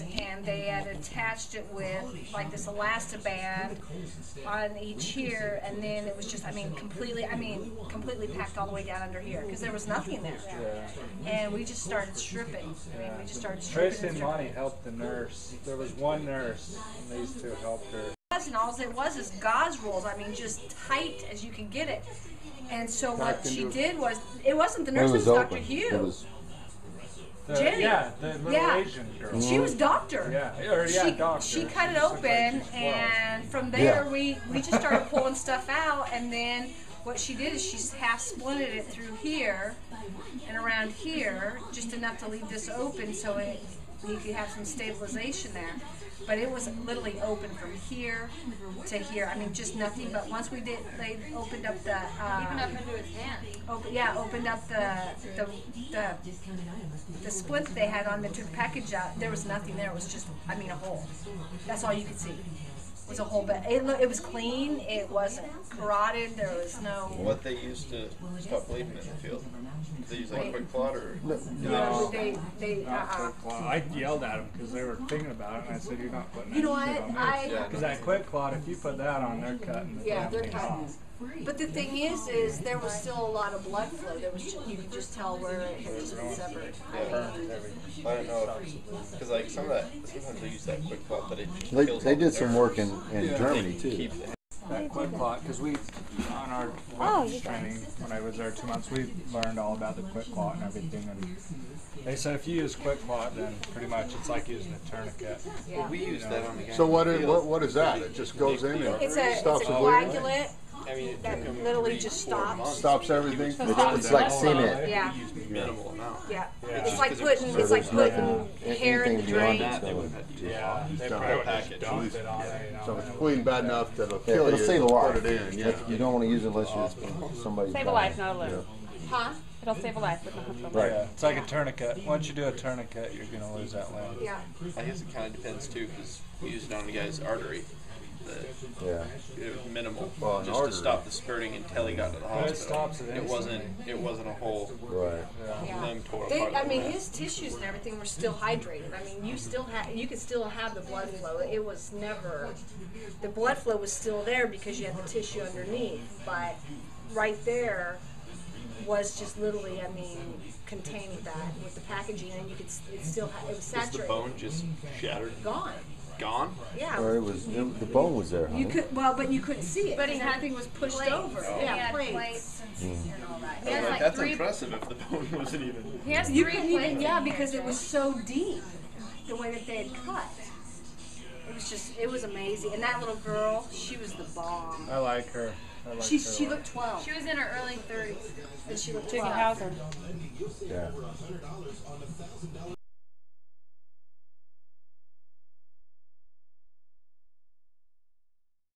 things, and they had attached it with like this elastiband on each here, and then it was just, completely packed all the way down under here because there was nothing there. Yeah. And we just started stripping. We just started Tracy stripping. and Monty helped the nurse. There was one nurse, and these two helped her. And all it was is gauze rolls. Just tight as you can get it. And so what she did was, it wasn't the nurse, it was Dr. Hugh. Jenny. Yeah, the little Asian girl. She was doctor. Doctor. She cut it open, and from there we just started pulling stuff out, and then what she did is she half splinted it through here and around here, just enough to leave this open so you could have some stabilization there. But it was literally open from here to here. Just nothing. But once they opened up the even up into his hand. Opened up the splint they had on. They took the package out. There was nothing there. It was just, a hole. That's all you could see. It was a hole, but it was clean. It wasn't carotid. There was no. What they used to stop bleeding in the field? Did they use like quick clot or? No. They I yelled at them because they were thinking about it, and I said, "You're not putting that shit on there." Because that quick clot, if you put that on, they're cutting. They're cutting. But the thing is there was still a lot of blood flow. There was you could just tell where it had just been severed. I don't know because like sometimes they use that quick clot, but it kills. They did some work in Germany too. That quick clot, because we, on our training, when I was there 2 months, we learned all about the quick clot and everything, and they said if you use quick clot, then pretty much it's like using a tourniquet. Well, we use that on the guy. So what is that? It just goes in and stops the bleeding? Coagulant. That literally just stops. Stops everything. It's like cement. Yeah. Minimal amount. Yeah. It's like putting hair in the drain. They would have had to They probably would have dumped it on it. So it's bleeding bad enough that it'll kill you. It'll save a life. Put it in. You don't want to use it unless somebody's Save a life, not a limb. Huh? It'll save a life with the hospital. Right. Yeah, it's like a tournament. Once you do a tourniquet, you're going to lose that limb. Yeah. I guess it kind of depends too, because we used it on a guy's artery. It was minimal, just to stop the spurting until he got to the hospital. It stops it It wasn't a whole limb tore apart. His tissues and everything were still hydrated. You could still have the blood flow. It was never, the blood flow was still there because you had the tissue underneath, but right there was just literally, containing that with the packaging, and you could, it was saturated. Was the bone just shattered? Gone? Yeah. Or the bone was there, huh? You could, but you couldn't see it. But he had everything was pushed plates. over. Oh. Yeah, plates and all that. He has Like, like that's 3. impressive if the bone wasn't even. He has You 3 couldn't plates. even, yeah, because it was so deep, the way that they had cut. It was amazing. And that little girl, she was the bomb. I like her. She looked 12. She was in her early 30s. And she looked Jiggy 12. Hauser. Yeah.